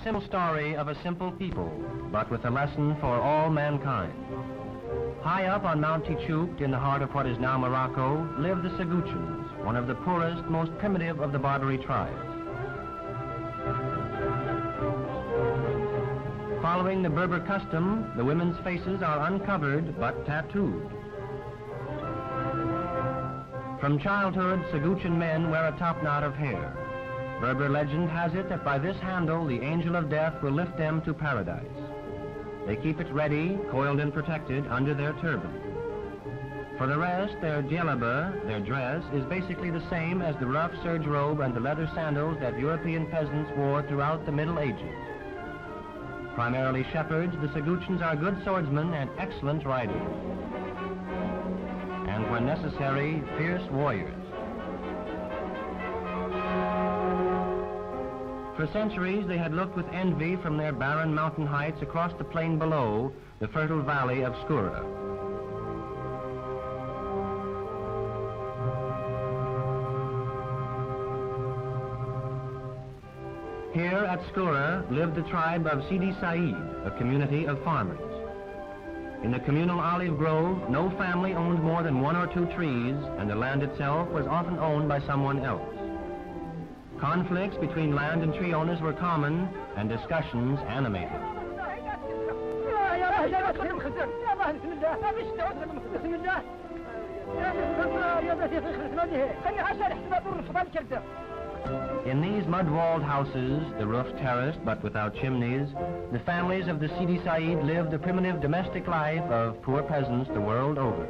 simple story of a simple people, but with a lesson for all mankind. High up on Mount Tichoukt, in the heart of what is now Morocco, live the Saguchans, one of the poorest, most primitive of the Barbary tribes. Following the Berber custom, the women's faces are uncovered but tattooed. From childhood, Saguchan men wear a topknot of hair. Berber legend has it that by this handle, the angel of death will lift them to paradise. They keep it ready, coiled and protected, under their turban. For the rest, their djellaba, their dress, is basically the same as the rough serge robe and the leather sandals that European peasants wore throughout the Middle Ages. Primarily shepherds, the Saguchans are good swordsmen and excellent riders. And when necessary, fierce warriors. For centuries, they had looked with envy from their barren mountain heights across the plain below, the fertile valley of Skurra. Here at Skurra lived the tribe of Sidi Said, a community of farmers. In the communal olive grove, no family owned more than 1 or 2 trees, and the land itself was often owned by someone else. Conflicts between land and tree owners were common, and discussions animated. In these mud-walled houses, the roof terraced but without chimneys, the families of the Sidi Said lived the primitive domestic life of poor peasants the world over.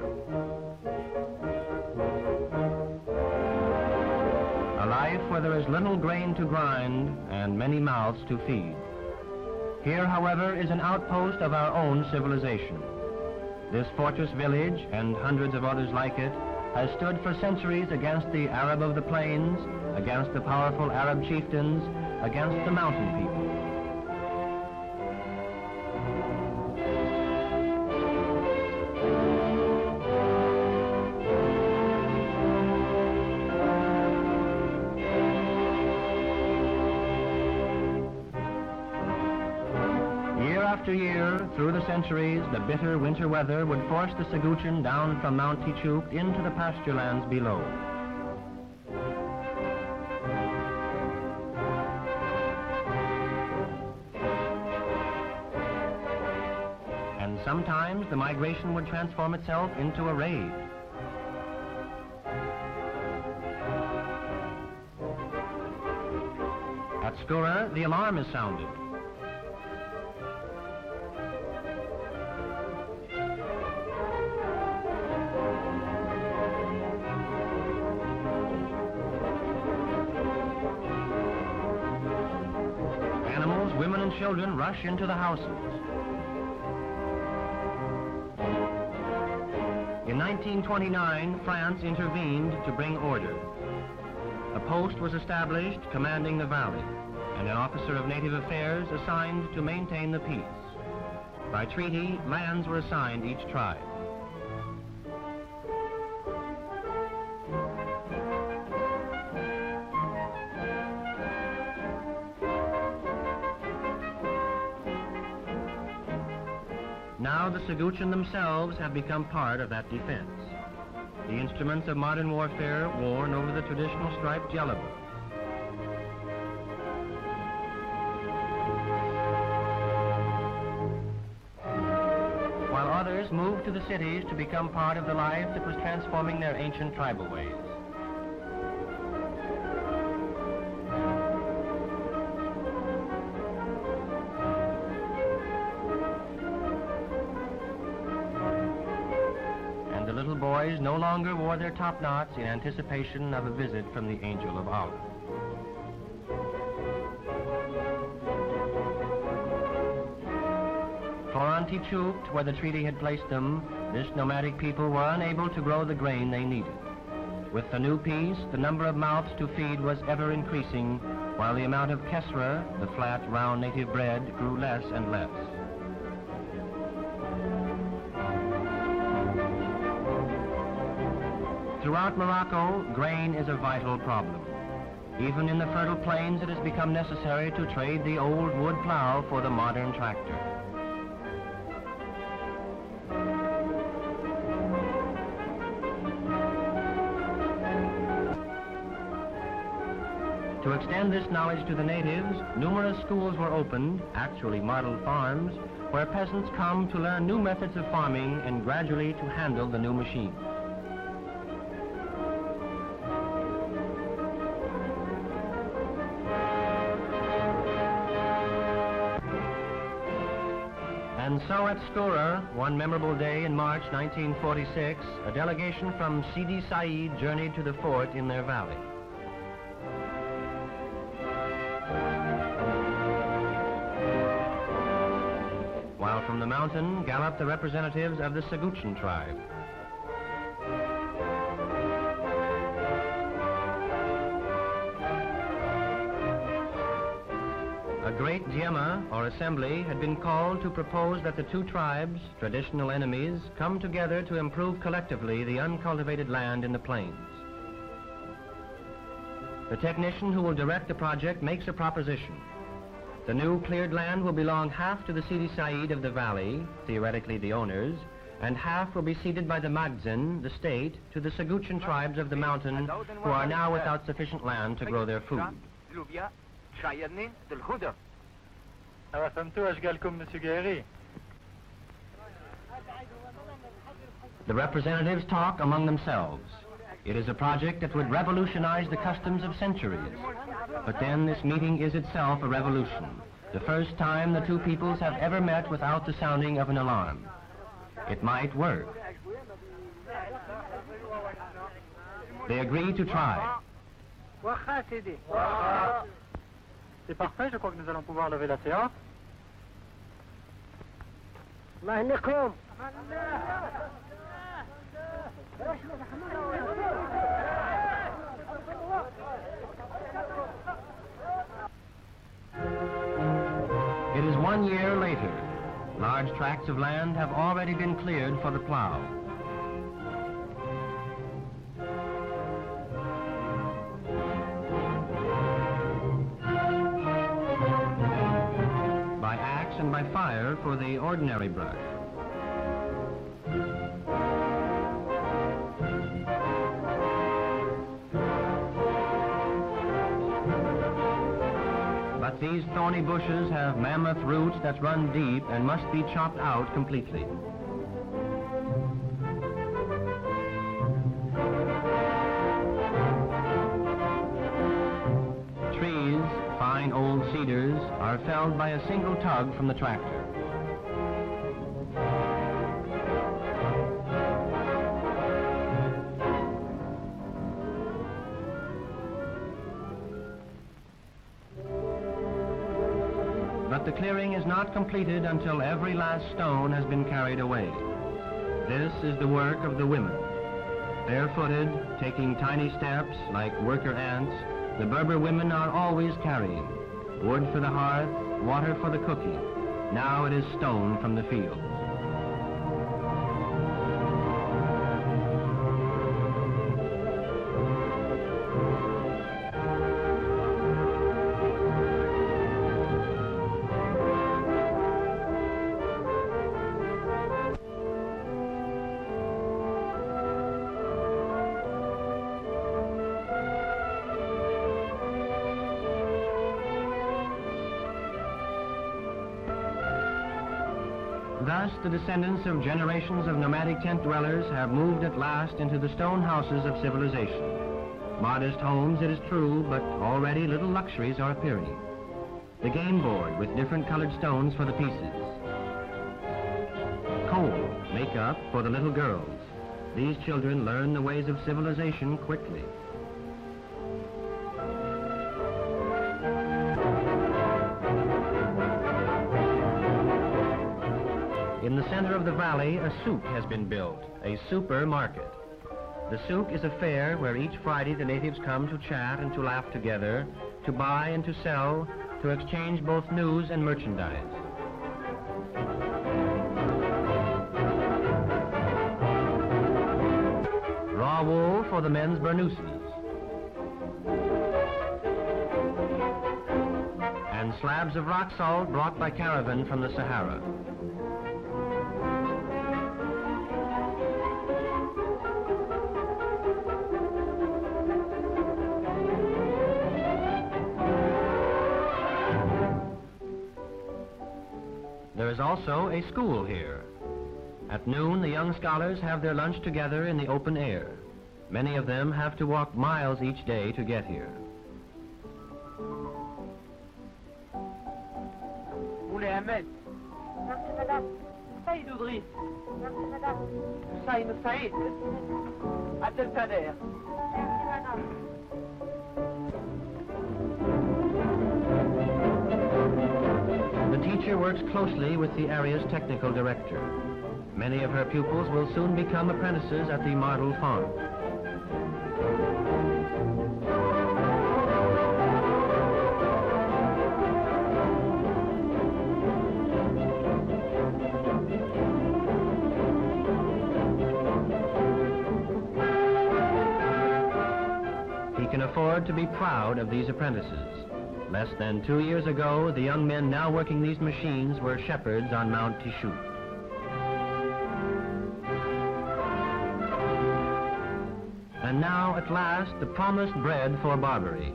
A life where there is little grain to grind and many mouths to feed. Here, however, is an outpost of our own civilization. This fortress village, and hundreds of others like it, has stood for centuries against the Arab of the plains, against the powerful Arab chieftains, against the mountain people. After year, through the centuries, the bitter winter weather would force the Saguchan down from Mount Tichoukt into the pasture lands below. And sometimes the migration would transform itself into a raid. At Skurra, the alarm is sounded. Women and children rush into the houses. In 1929, France intervened to bring order. A post was established commanding the valley, and an officer of native affairs assigned to maintain the peace. By treaty, lands were assigned each tribe. Now the Saguchan themselves have become part of that defense. The instruments of modern warfare worn over the traditional striped djellaba. While others moved to the cities to become part of the life that was transforming their ancient tribal ways. Boys no longer wore their top knots in anticipation of a visit from the Angel of Allah. For on Tichoukt, where the treaty had placed them, this nomadic people were unable to grow the grain they needed. With the new peace, the number of mouths to feed was ever increasing, while the amount of kesra, the flat, round native bread, grew less and less. Throughout Morocco, grain is a vital problem. Even in the fertile plains, it has become necessary to trade the old wood plow for the modern tractor. To extend this knowledge to the natives, numerous schools were opened, actually model farms, where peasants come to learn new methods of farming and gradually to handle the new machines. And so at Skoră, one memorable day in March 1946, a delegation from Sidi Said journeyed to the fort in their valley. While from the mountain galloped the representatives of the Siguchen tribe. A great Diema, or assembly, had been called to propose that the two tribes, traditional enemies, come together to improve collectively the uncultivated land in the plains. The technician who will direct the project makes a proposition. The new cleared land will belong half to the Sidi Said of the valley, theoretically the owners, and half will be ceded by the Magzin, the state, to the Siguchen tribes of the mountain who are now without sufficient land to grow their food. The representatives talk among themselves. It is a project that would revolutionize the customs of centuries. But then this meeting is itself a revolution. The first time the two peoples have ever met without the sounding of an alarm. It might work. They agree to try. C'est parfait, je crois que nous allons pouvoir lever la séance. It is 1 year later. Large tracts of land have already been cleared for the plow. By axe and by fire for the ordinary brush. But these thorny bushes have mammoth roots that run deep and must be chopped out completely. Trees, fine old cedars, are felled by a single tug from the tractor. But the clearing is not completed until every last stone has been carried away. This is the work of the women. Barefooted, taking tiny steps like worker ants, the Berber women are always carrying wood for the hearth, water for the cooking. Now it is stone from the fields. Thus, the descendants of generations of nomadic tent dwellers have moved at last into the stone houses of civilization. Modest homes, it is true, but already little luxuries are appearing. The game board with different colored stones for the pieces. Coal, makeup for the little girls. These children learn the ways of civilization quickly. In the center of the valley, a souk has been built, a supermarket. The souk is a fair where each Friday the natives come to chat and to laugh together, to buy and to sell, to exchange both news and merchandise. Raw wool for the men's burnouses. and slabs of rock salt brought by caravan from the Sahara. There is also a school here. At noon, the young scholars have their lunch together in the open air. Many of them have to walk miles each day to get here. Moulay Ahmed. Merci, madame. Saïd Oudri. Merci, madame. Saïd Saïd. Abdel Kader. Merci, madame. The teacher works closely with the area's technical director. Many of her pupils will soon become apprentices at the model farm. He can afford to be proud of these apprentices. Less than 2 years ago, the young men now working these machines were shepherds on Mount Tishout. And now, at last, the promised bread for Barbary.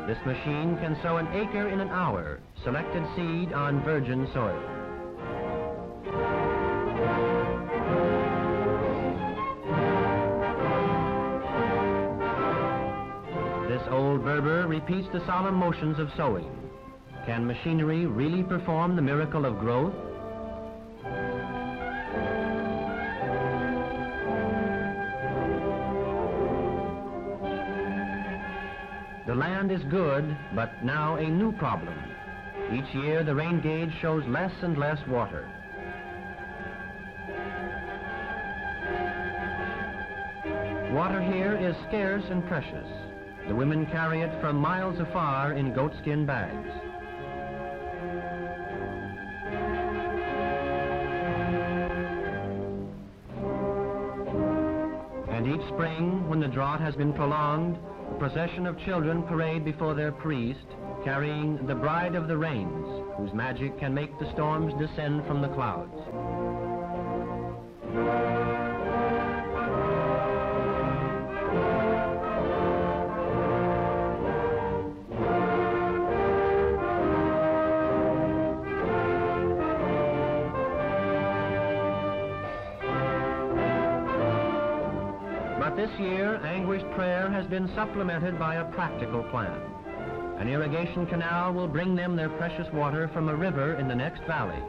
This machine can sow an acre in an hour, selected seed on virgin soil. This old Berber repeats the solemn motions of sowing. Can machinery really perform the miracle of growth? The land is good, but now a new problem. Each year the rain gauge shows less and less water. Water here is scarce and precious. The women carry it from miles afar in goatskin bags. And each spring, when the drought has been prolonged, a procession of children parade before their priest, carrying the bride of the rains, whose magic can make the storms descend from the clouds. But this year, anguished prayer has been supplemented by a practical plan. An irrigation canal will bring them their precious water from a river in the next valley.